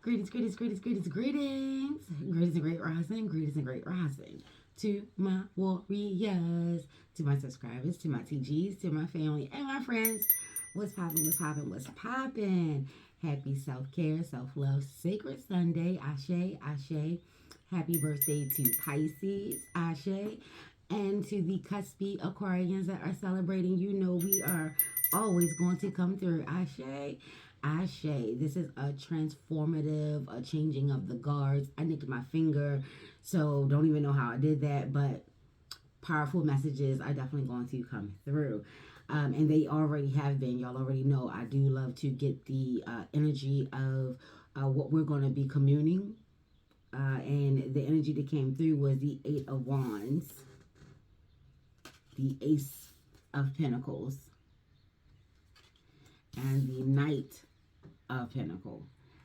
Greetings, greetings, greetings, greetings, greetings. Greetings and great rising, greetings and great rising. To my warriors, to my subscribers, to my TGs, to my family and my friends. What's poppin', what's poppin', what's poppin'? Happy self-care, self-love, sacred Sunday. Ashe, Ashe. Happy birthday to Pisces, Ashe. And to the Cuspy Aquarians that are celebrating, you know we are always going to come through. Ashe. Ashe. This is a transformative, a changing of the guards. I nicked my finger, so don't even know how I did that, but powerful messages are definitely going to come through. And they already have been. Y'all already know I do love to get the energy of what we're going to be communing. And the energy that came through was the Eight of Wands, the Ace of Pentacles, and the Knight of Pentacles.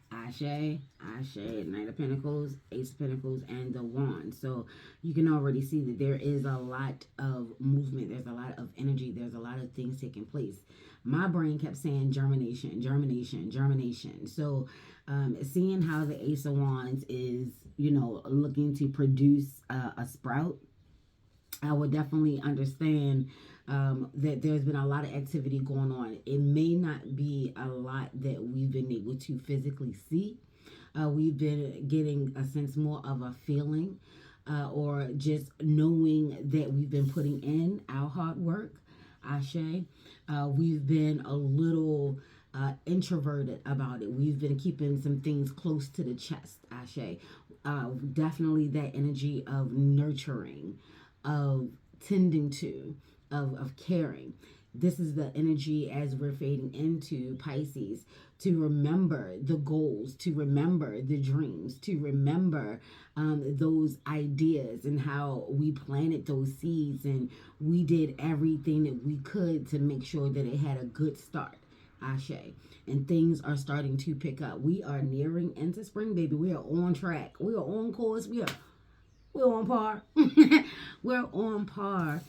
Ashe, Ashe, Knight of Pentacles, Ace of Pentacles, and the Wand. So you can already see that there is a lot of movement. There's a lot of energy. There's a lot of things taking place. My brain kept saying germination, germination, germination. So seeing how the Ace of Wands is, you know, looking to produce a sprout, I would definitely understand that there's been a lot of activity going on. It may not be a lot that we've been able to physically see. We've been getting a sense more of a feeling or just knowing that we've been putting in our hard work. Ashe. We've been a little introverted about it. We've been keeping some things close to the chest. Ashe. Definitely that energy of nurturing, of tending to, of caring. This is the energy as we're fading into Pisces, to remember the goals, to remember the dreams, to remember those ideas and how we planted those seeds and we did everything that we could to make sure that it had a good start. Ashe. And things are starting to pick up. We are nearing into spring, baby. We are on track. We are on course. We're on par. We're on par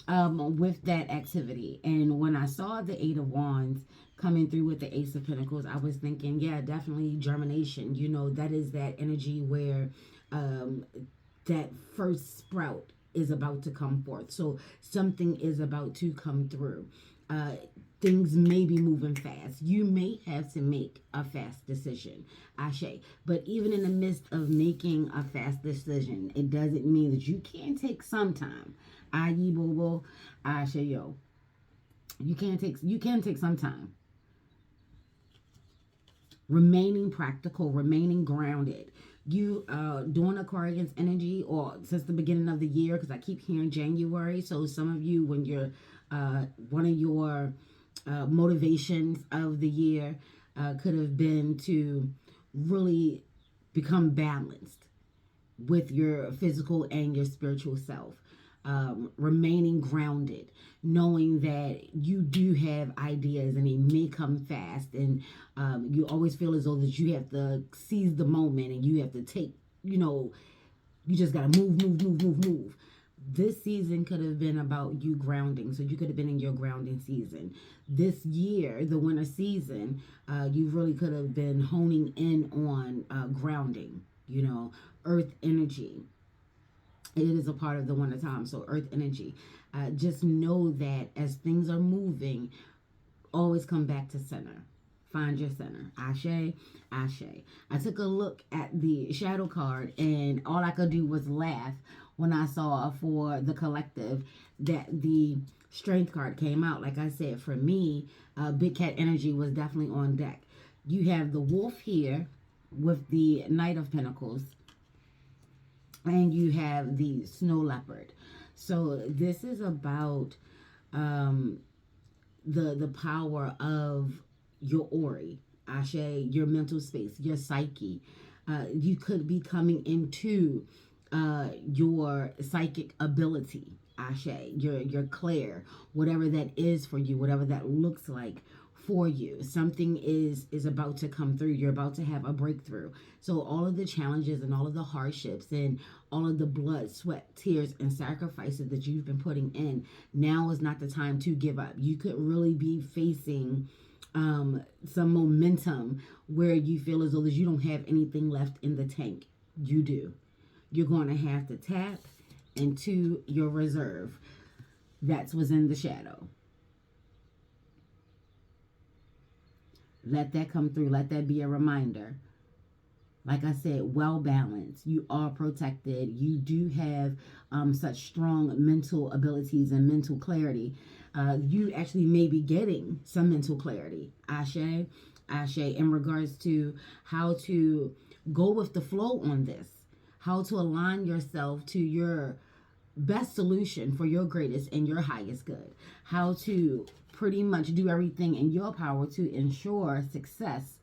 with that activity. And when I saw the Eight of Wands coming through with the Ace of Pentacles, I was thinking, yeah, definitely germination. You know, that is that energy where that first sprout is about to come forth. So something is about to come through. Things may be moving fast. You may have to make a fast decision, Ashe. But even in the midst of making a fast decision, it doesn't mean that you can't take some time. AYIBOBO, Ashe yo. You can take some time. Remaining practical, remaining grounded. You doing Aquarius energy, or since the beginning of the year, because I keep hearing January. So some of you, when you're one of your motivations of the year could have been to really become balanced with your physical and your spiritual self. Remaining grounded, knowing that you do have ideas and they may come fast, and you always feel as though that you have to seize the moment and you have to take, you know, you just got to move. This season could have been about you grounding. So you could have been in your grounding season. This year, the winter season, you really could have been honing in on grounding, you know, earth energy. It is a part of the winter time. So earth energy. Just know that as things are moving, always come back to center. Find your center. Ashe, Ashe. I took a look at the shadow card and all I could do was laugh when I saw for the collective that the strength card came out. Like I said, for me, big cat energy was definitely on deck. You have the wolf here with the Knight of Pentacles, and you have the snow leopard. So this is about the power of your Ori, Ashe, your mental space, your psyche. You could be coming into your psychic ability, Ashe, your clair, whatever that is for you, whatever that looks like for you. Something is about to come through. You're about to have a breakthrough. So all of the challenges and all of the hardships and all of the blood, sweat, tears, and sacrifices that you've been putting in, now is not the time to give up. You could really be facing some momentum where you feel as though you don't have anything left in the tank. You do. You're going to have to tap into your reserve. That's what's in the shadow. Let that come through. Let that be a reminder. Like I said, well balanced. You are protected. You do have such strong mental abilities and mental clarity. You actually may be getting some mental clarity. Ashe, Ashe, in regards to how to go with the flow on this. How to align yourself to your best solution for your greatest and your highest good. How to pretty much do everything in your power to ensure success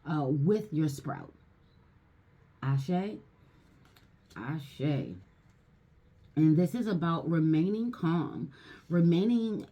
with your sprout. Ashe, Ashe. And this is about remaining calm, remaining,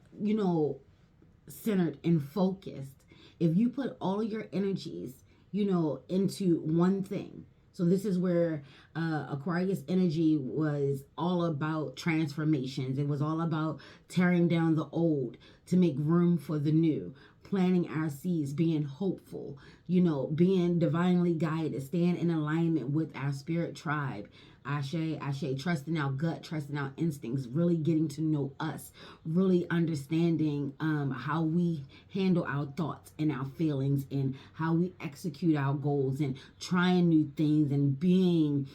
centered and focused. If you put all your energies, into one thing. So this is where Aquarius energy was all about transformations. It was all about tearing down the old to make room for the new, planting our seeds, being hopeful, being divinely guided, staying in alignment with our spirit tribe. Ashe, Ashe, trusting our gut, trusting our instincts, really getting to know us, really understanding how we handle our thoughts and our feelings and how we execute our goals and trying new things and being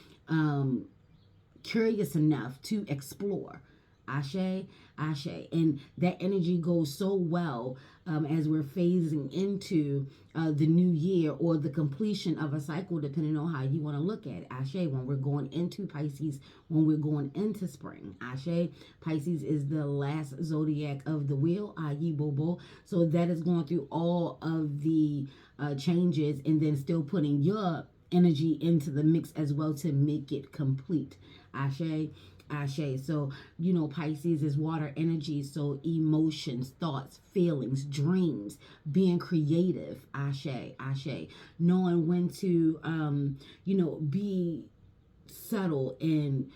curious enough to explore. Ashe, Ashe. And that energy goes so well as we're phasing into the new year or the completion of a cycle, depending on how you want to look at it. Ashe, when we're going into Pisces, when we're going into spring. Ashe, Pisces is the last zodiac of the wheel, AYIBOBO. So that is going through all of the changes and then still putting your energy into the mix as well to make it complete. Ashe, Ashe. So, Pisces is water energy. So emotions, thoughts, feelings, dreams, being creative. Ashe, Ashe. Knowing when to, be subtle and,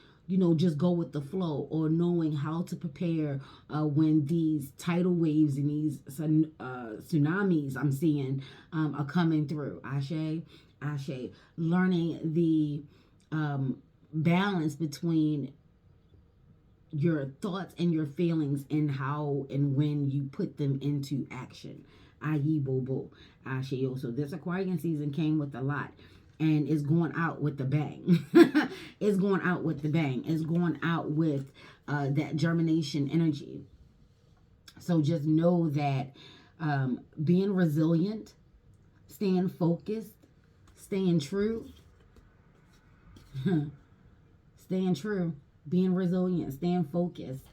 just go with the flow, or knowing how to prepare when these tidal waves and these tsunamis I'm seeing are coming through. Ashe, Ashe. Learning the balance between your thoughts and your feelings and how and when you put them into action. AYIBOBO. Ashe. So this Aquarian season came with a lot. And it's going out with the bang. It's going out with the bang. It's going out with that germination energy. So just know that being resilient, staying focused, staying true, staying true, being resilient, staying focused,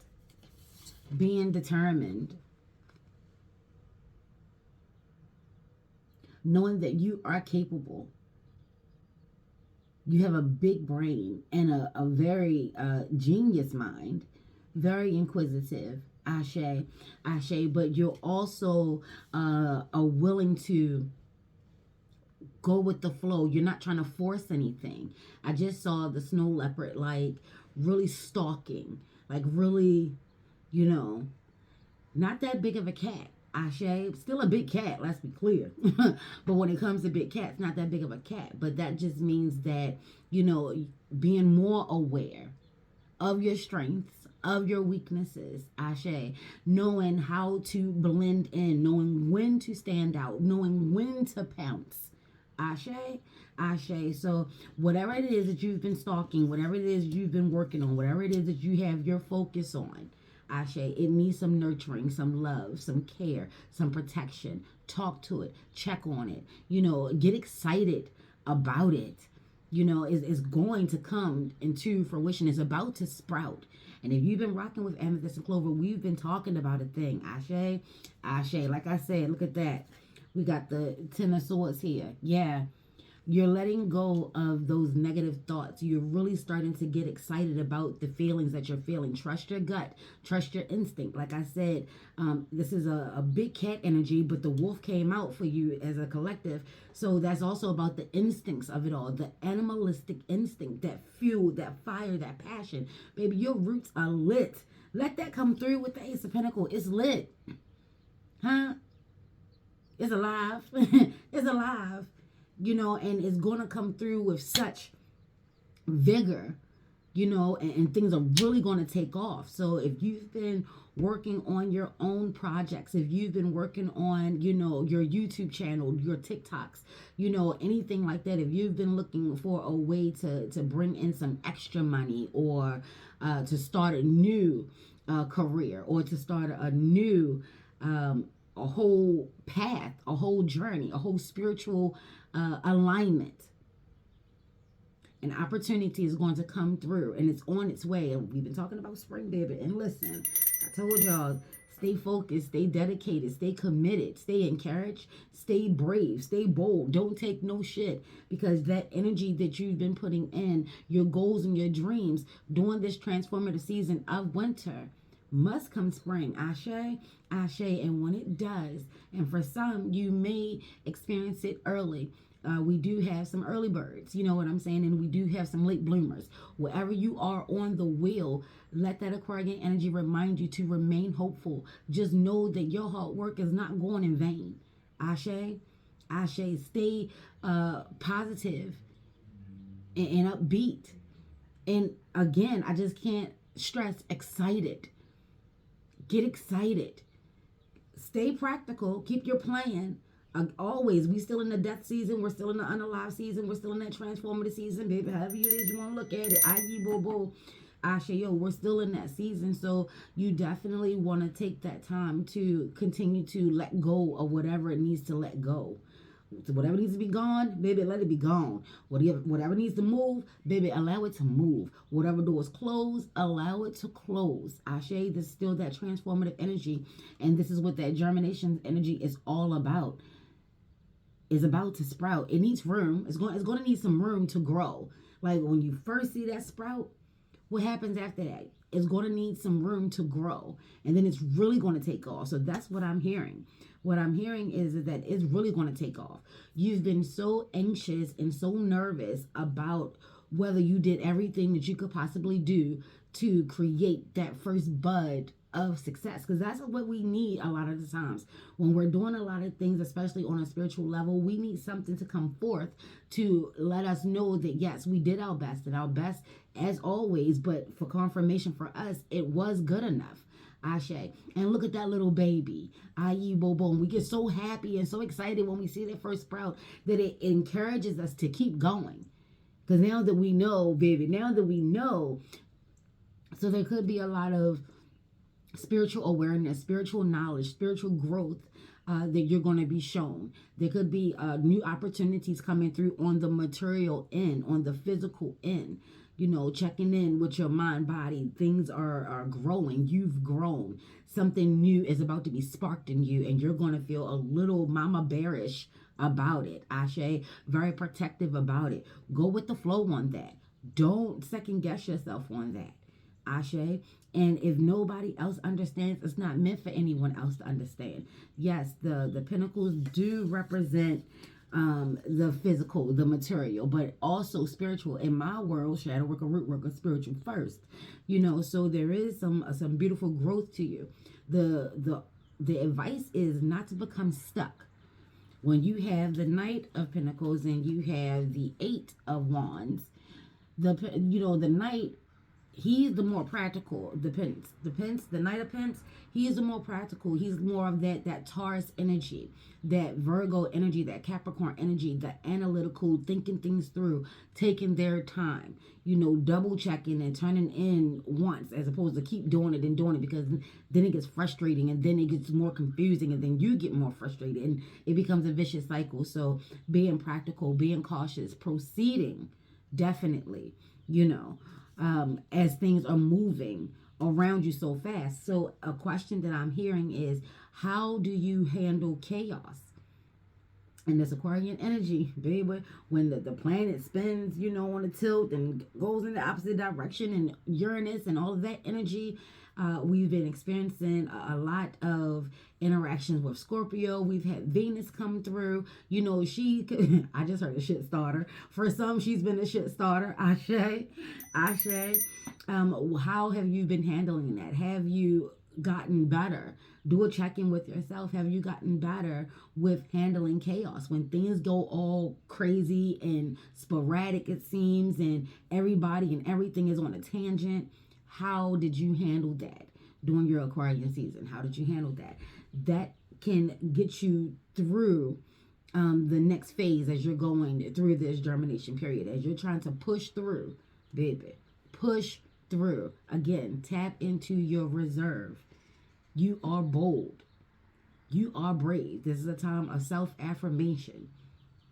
being determined, knowing that you are capable. You have a big brain and a very genius mind, very inquisitive. Ashe, Ashe. But you're also are willing to go with the flow. You're not trying to force anything. I just saw the snow leopard really stalking, really, not that big of a cat. Ashe, still a big cat, let's be clear. But when it comes to big cats, not that big of a cat. But that just means that, being more aware of your strengths, of your weaknesses. Ashe, knowing how to blend in, knowing when to stand out, knowing when to pounce. Ashe, Ashe. So whatever it is that you've been stalking, whatever it is you've been working on, whatever it is that you have your focus on, Ashe, it needs some nurturing, some love, some care, some protection. Talk to it. Check on it. Get excited about it. Is going to come into fruition. It's about to sprout. And if you've been rocking with Amethyst and Clover, we've been talking about a thing. Ashe, Ashe. Like I said, look at that. We got the Ten of Swords here. Yeah. You're letting go of those negative thoughts. You're really starting to get excited about the feelings that you're feeling. Trust your gut. Trust your instinct. Like I said, this is a big cat energy, but the wolf came out for you as a collective. So that's also about the instincts of it all. The animalistic instinct, that fuel, that fire, that passion. Baby, your roots are lit. Let that come through with the Ace of Pentacles. It's lit. Huh? It's alive. It's alive. And it's going to come through with such vigor, and things are really going to take off. So if you've been working on your own projects, if you've been working on, your YouTube channel, your TikToks, anything like that, if you've been looking for a way to bring in some extra money, or to start a new career, or to start a new a whole path, a whole journey, a whole spiritual alignment, an opportunity is going to come through, and it's on its way. And we've been talking about spring, baby. And listen, I told y'all, stay focused, stay dedicated, stay committed, stay encouraged, stay brave, stay bold. Don't take no shit, because that energy that you've been putting in, your goals and your dreams during this transformative season of winter, must come spring. Ashe, ashe. And when it does, and for some, you may experience it early. We do have some early birds, you know what I'm saying? And we do have some late bloomers. Wherever you are on the wheel, let that Aquarian energy remind you to remain hopeful. Just know that your hard work is not going in vain. Ashe, ashe. Stay positive and upbeat. And again, I just can't stress excited. Get excited. Stay practical. Keep your plan. Always, we still in the death season. We're still in the unalive season. We're still in that transformative season, baby. However it is you want to look at it. AYIBOBO, Ashayo. We're still in that season. So you definitely want to take that time to continue to let go of whatever it needs to let go. So whatever needs to be gone, baby, let it be gone. Whatever needs to move, baby, allow it to move. Whatever doors close, allow it to close. Ashe, this is still that transformative energy. And this is what that germination energy is all about. Is about to sprout. It needs room. It's going to need some room to grow. Like when you first see that sprout, what happens after that? It's going to need some room to grow, and then it's really going to take off. So that's what I'm hearing. What I'm hearing is that it's really going to take off. You've been so anxious and so nervous about whether you did everything that you could possibly do to create that first bud of success, because that's what we need a lot of the times when we're doing a lot of things, especially on a spiritual level. We need something to come forth to let us know that yes, we did our best, and our best as always, but for confirmation for us, it was good enough. Ashe. And look at that little baby, AYIBOBO. And we get so happy and so excited when we see that first sprout that it encourages us to keep going, because now that we know, baby, so there could be a lot of spiritual awareness, spiritual knowledge, spiritual growth that you're going to be shown. There could be new opportunities coming through on the material end, on the physical end. Checking in with your mind, body. Things are growing. You've grown. Something new is about to be sparked in you, and you're going to feel a little mama bearish about it. Ashe, very protective about it. Go with the flow on that. Don't second guess yourself on that. Ashe. And if nobody else understands, it's not meant for anyone else to understand. Yes, the pentacles do represent the physical, the material, but also spiritual. In my world, shadow worker, root worker, spiritual first. So there is some beautiful growth to you. The advice is not to become stuck. When you have the Knight of Pentacles and you have the Eight of Wands, the Knight, he's the more practical. The Knight of Pence, he is the more practical. He's more of that Taurus energy, that Virgo energy, that Capricorn energy, the analytical, thinking things through, taking their time, double checking and turning in once, as opposed to keep doing it and doing it, because then it gets frustrating, and then it gets more confusing, and then you get more frustrated, and it becomes a vicious cycle. So being practical, being cautious, proceeding, definitely, as things are moving around you so fast. So a question that I'm hearing is, how do you handle chaos? And this Aquarian energy, baby, when the planet spins, on a tilt and goes in the opposite direction, and Uranus and all of that energy, we've been experiencing a lot of interactions with Scorpio. We've had Venus come through. I just heard a shit starter. For some, she's been a shit starter. Ashe. How have you been handling that? Have you gotten better? Do a check-in with yourself. Have you gotten better with handling chaos? When things go all crazy and sporadic, it seems, and everybody and everything is on a tangent, how did you handle that during your Aquarian season? How did you handle that? That can get you through the next phase as you're going through this germination period, as you're trying to push through, baby. Push through. Again, tap into your reserve. You are bold. You are brave. This is a time of self-affirmation.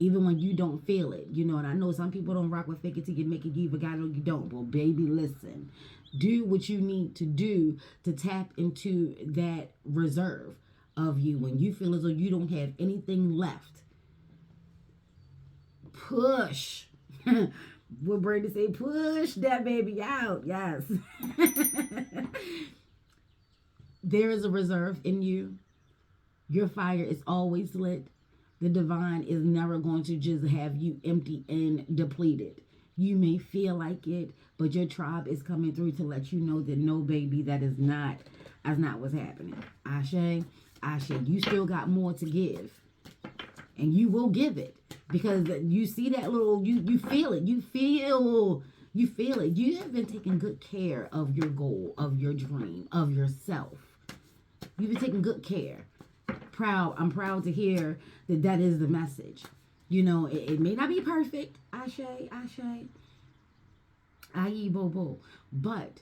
Even when you don't feel it. You know, and I know some people don't rock with fake it till you make it, you either got it or you don't. Well, baby, listen. Do what you need to do to tap into that reserve of you. When you feel as though you don't have anything left, push. What Brady say? Push that baby out. Yes. There is a reserve in you. Your fire is always lit. The divine is never going to just have you empty and depleted. You may feel like it, but your tribe is coming through to let you know that no, baby, that's not what's happening. Ashe, you still got more to give. And you will give it. Because you see that little, you feel it. You feel it. You have been taking good care of your goal, of your dream, of yourself. You've been taking good care. I'm proud to hear that is the message. You know, it may not be perfect. Ashe. AYIBOBO. But,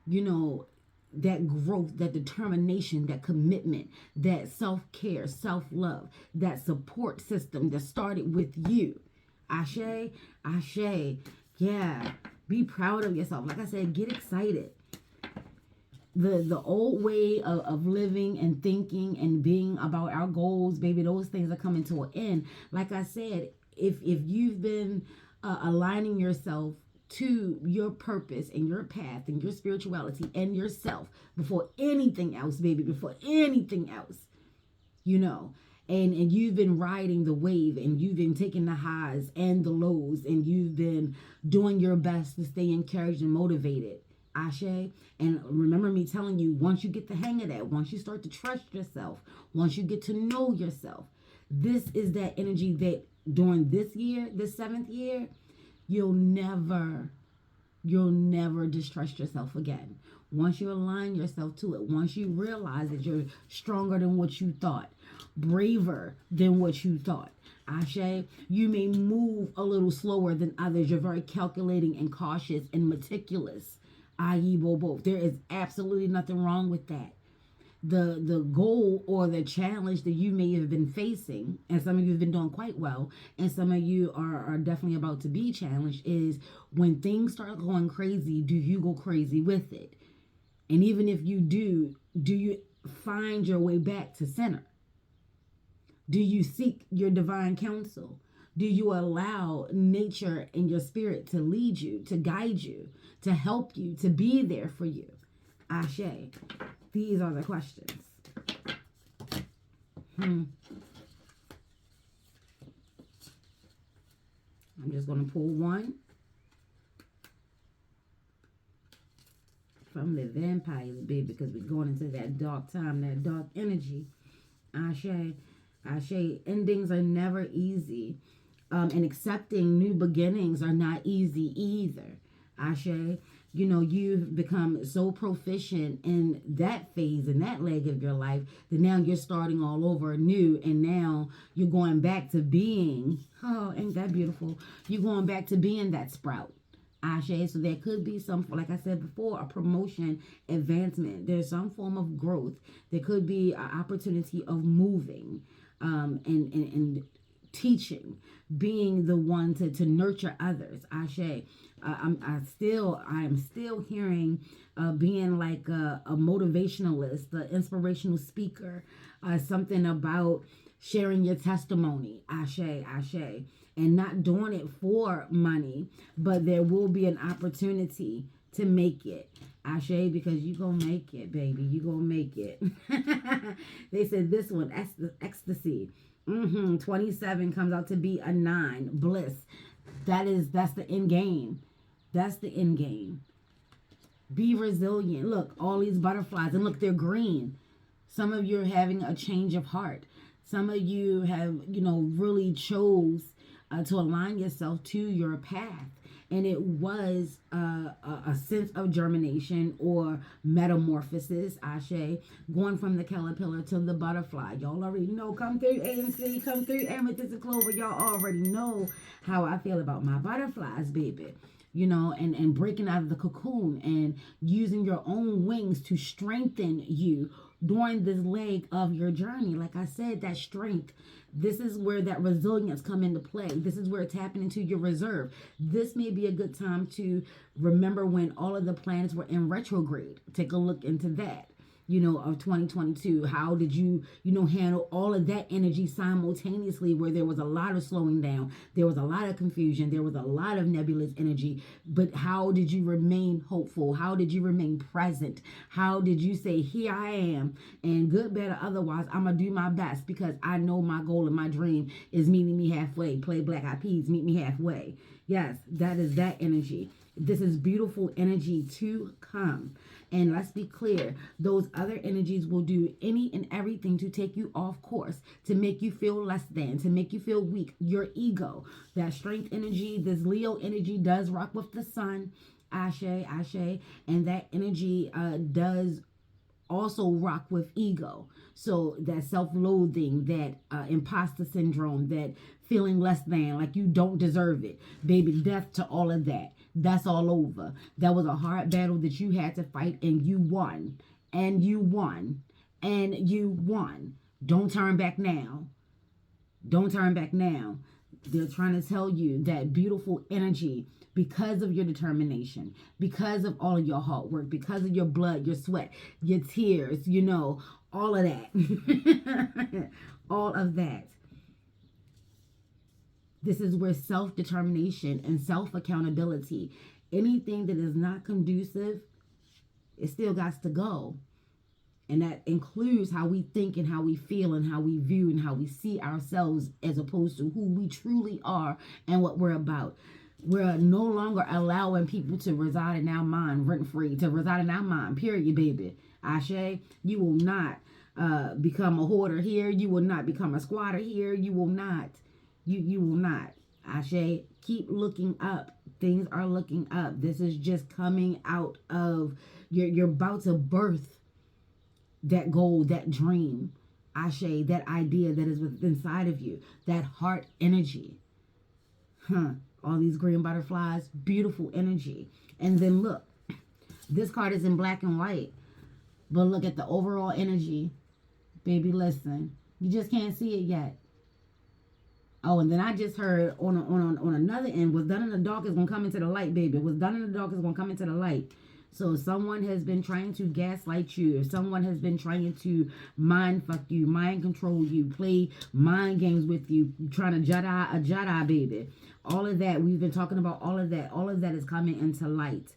you know, that growth, that determination, that commitment, that self-care, self-love, that support system that started with you. Ashe. Yeah. Be proud of yourself. Like I said, get excited. The old way of living and thinking and being about our goals, baby, those things are coming to an end. Like I said, if you've been aligning yourself to your purpose and your path and your spirituality and yourself before anything else, baby, before anything else, you know, and you've been riding the wave and you've been taking the highs and the lows and you've been doing your best to stay encouraged and motivated. Ashe. And remember me telling you, once you get the hang of that, once you start to trust yourself, once you get to know yourself, this is that energy that during this year, this 7th year, you'll never distrust yourself again. Once you align yourself to it, once you realize that you're stronger than what you thought, braver than what you thought, Ashe, you may move a little slower than others. You're very calculating and cautious and meticulous. AYIBOBO. There is absolutely nothing wrong with that. The goal or the challenge that you may have been facing, and some of you have been doing quite well, and some of you are definitely about to be challenged, is when things start going crazy, do you go crazy with it? And even if you do you find your way back to center? Do you seek your divine counsel? Do you allow nature and your spirit to lead you, to guide you, to help you, to be there for you? Ashe. These are the questions. I'm just going to pull one from the vampires, baby, because we're going into that dark time, that dark energy. Ashe. Endings are never easy. And accepting new beginnings are not easy either. Ashe. You know, you've become so proficient in that phase, in that leg of your life, that now you're starting all over anew, and now you're going back to being, oh, ain't that beautiful? You're going back to being that sprout. Ashe. So there could be some, like I said before, a promotion, advancement. There's some form of growth. There could be an opportunity of moving and teaching, being the one to nurture others. Ashe. I am still hearing being like a motivationalist, the inspirational speaker, something about sharing your testimony. Ashe. And not doing it for money, but there will be an opportunity to make it. Ashe, because you gonna make it, baby. You gonna make it. They said this one, ecstasy. 27 comes out to be a 9. Bliss. That's the end game. That's the end game. Be resilient. Look, all these butterflies, and look, they're green. Some of you are having a change of heart. Some of you have, really chose to align yourself to your path. And it was a sense of germination or metamorphosis, Ashe, going from the caterpillar to the butterfly. Y'all already know. Come through ANC, come through Amethyst and Clover. Y'all already know how I feel about my butterflies, baby. And breaking out of the cocoon and using your own wings to strengthen you during this leg of your journey. Like I said, that strength, this is where that resilience come into play. This is where it's happening into your reserve. This may be a good time to remember when all of the planets were in retrograde. Take a look into that. Of 2022. How did you, handle all of that energy simultaneously, where there was a lot of slowing down, there was a lot of confusion, there was a lot of nebulous energy, but how did you remain hopeful? How did you remain present? How did you say, here I am, and good, better, otherwise, I'm going to do my best because I know my goal and my dream is meeting me halfway. Play Black Eyed Peas, meet me halfway. Yes, that is that energy. This is beautiful energy to come. And let's be clear, those other energies will do any and everything to take you off course, to make you feel less than, to make you feel weak. Your ego, that strength energy, this Leo energy does rock with the sun, Ashe, Ashe, and that energy does also rock with ego. So that self-loathing, that imposter syndrome, that feeling less than, like you don't deserve it. Baby, death to all of that. That's all over. That was a hard battle that you had to fight, and you won. And you won. And you won. Don't turn back now. Don't turn back now. They're trying to tell you that beautiful energy, because of your determination, because of all of your hard work, because of your blood, your sweat, your tears, all of that. All of that. This is where self-determination and self-accountability, anything that is not conducive, it still got to go. And that includes how we think and how we feel and how we view and how we see ourselves, as opposed to who we truly are and what we're about. We're no longer allowing people to reside in our mind rent-free, to reside in our mind, period, baby. Ashe, you will not become a hoarder here. You will not become a squatter here. You will not. You will not. Ashe, keep looking up. Things are looking up. This is just coming out of, you're about to birth that goal, that dream. Ashe, that idea that is within inside of you, that heart energy. All these green butterflies, beautiful energy. And then look, this card is in black and white, but look at the overall energy. Baby, listen, you just can't see it yet. Oh, and then I just heard on another end, what's done in the dark is going to come into the light, baby. What's done in the dark is going to come into the light. So someone has been trying to gaslight you. Or someone has been trying to mind fuck you, mind control you, play mind games with you, trying to Jedi, baby. All of that, we've been talking about all of that. All of that is coming into light.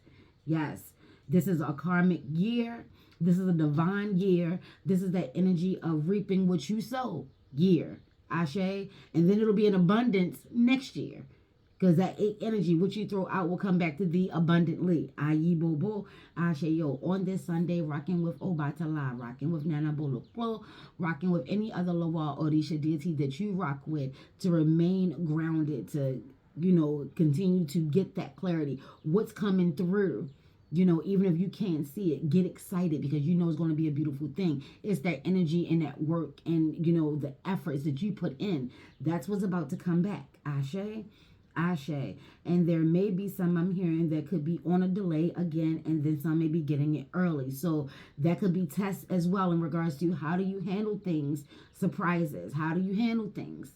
Yes, this is a karmic year. This is a divine year. This is that energy of reaping what you sow year. Ashe, and then it'll be in abundance next year, because that energy, what you throw out, will come back to thee abundantly. AYIBOBO, Ashe, yo, on this Sunday, rocking with Obatala, rocking with Nana Boloklo, rocking with any other Lawa Orisha deity that you rock with, to remain grounded, to, continue to get that clarity. What's coming through? Even if you can't see it, get excited, because it's going to be a beautiful thing. It's that energy and that work and, the efforts that you put in. That's what's about to come back. Ashe, Ashe. And there may be some I'm hearing that could be on a delay again, and then some may be getting it early. So that could be tests as well in regards to how do you handle things, surprises. How do you handle things?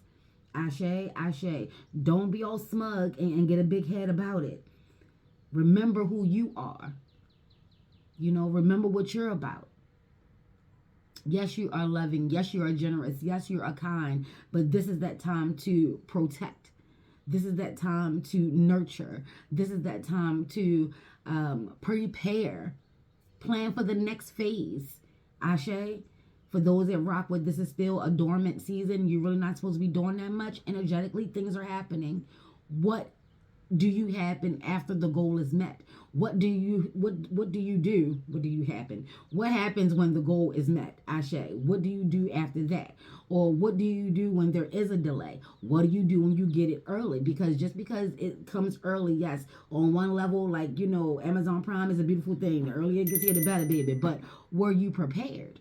Ashe, Ashe. Don't be all smug and get a big head about it. Remember who you are. Remember what you're about. Yes, you are loving. Yes, you are generous. Yes, you are kind. But this is that time to protect. This is that time to nurture. This is that time to prepare. Plan for the next phase. Ashe. For those that rock with, this is still a dormant season. You're really not supposed to be doing that much. Energetically, things are happening. What do you happen after the goal is met? What do you do? What do you happen? What happens when the goal is met? Ashe. What do you do after that? Or what do you do when there is a delay? What do you do when you get it early? Because just because it comes early, yes, on one level, like, you know, Amazon Prime is a beautiful thing. The earlier it gets here, the better, baby. But were you prepared?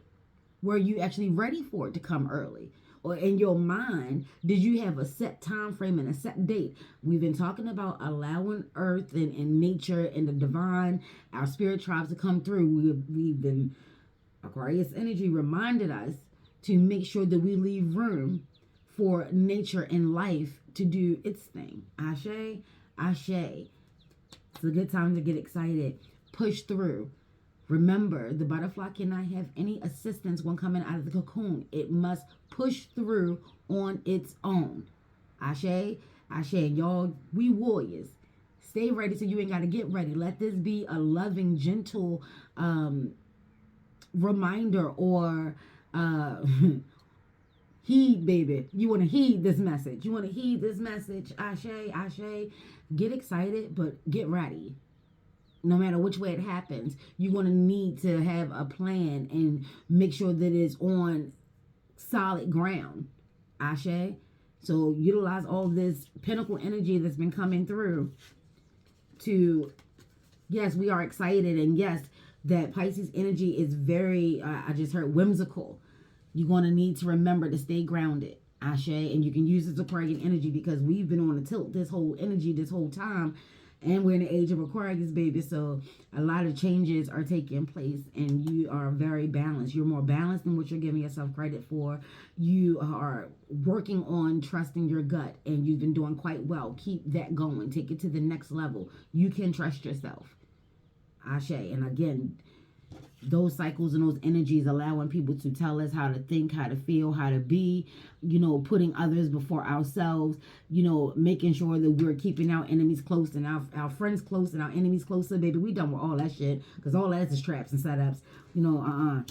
Were you actually ready for it to come early? Or in your mind, did you have a set time frame and a set date? We've been talking about allowing earth and nature and the divine, our spirit tribes to come through. We've been, Aquarius energy reminded us to make sure that we leave room for nature and life to do its thing. Ashe, ashe. It's a good time to get excited. Push through. Remember, the butterfly cannot have any assistance when coming out of the cocoon. It must push through on its own. Ashe, ashe. Y'all, we warriors. Stay ready so you ain't got to get ready. Let this be a loving, gentle reminder or heed, baby. You want to heed this message. You want to heed this message. Ashe, ashe. Get excited, but get ready. No matter which way it happens, you're going to need to have a plan and make sure that it's on solid ground. Ashe. So utilize all this pinnacle energy that's been coming through to, yes, we are excited. And yes, that Pisces energy is very, I just heard, whimsical. You're going to need to remember to stay grounded. Ashe. And you can use this Aquarian energy because we've been on a tilt this whole energy this whole time. And we're in the age of Aquarius, baby. So a lot of changes are taking place and you are very balanced. You're more balanced than what you're giving yourself credit for. You are working on trusting your gut and you've been doing quite well. Keep that going. Take it to the next level. You can trust yourself. Ashe. And again, those cycles and those energies allowing people to tell us how to think, how to feel, how to be, you know, putting others before ourselves, you know, making sure that we're keeping our enemies close and our friends close and our enemies closer, baby. We done with all that shit because all that is traps and setups. You know,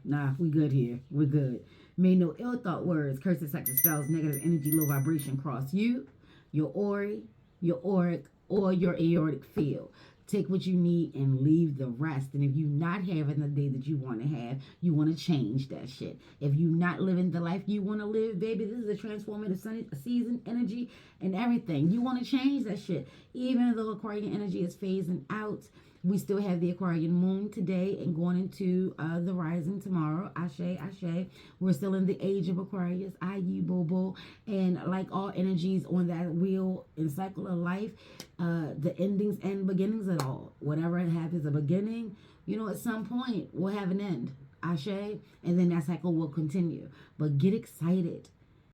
nah, we good here. We're good. May no ill thought words, curses, sexes, spells, negative energy, low vibration cross you, your auric, or your aortic field. Take what you need and leave the rest. And if you're not having the day that you want to have, you want to change that shit. If you're not living the life you want to live, baby, this is a transformative season energy and everything. You want to change that shit. Even though Aquarian energy is phasing out, we still have the Aquarian moon today and going into the rising tomorrow. Ashe, ashe. We're still in the age of Aquarius. AYIBOBO. And like all energies on that wheel and cycle of life, the endings and beginnings at all. Whatever happens a beginning, you know, at some point we'll have an end. Ashe. And then that cycle will continue. But get excited.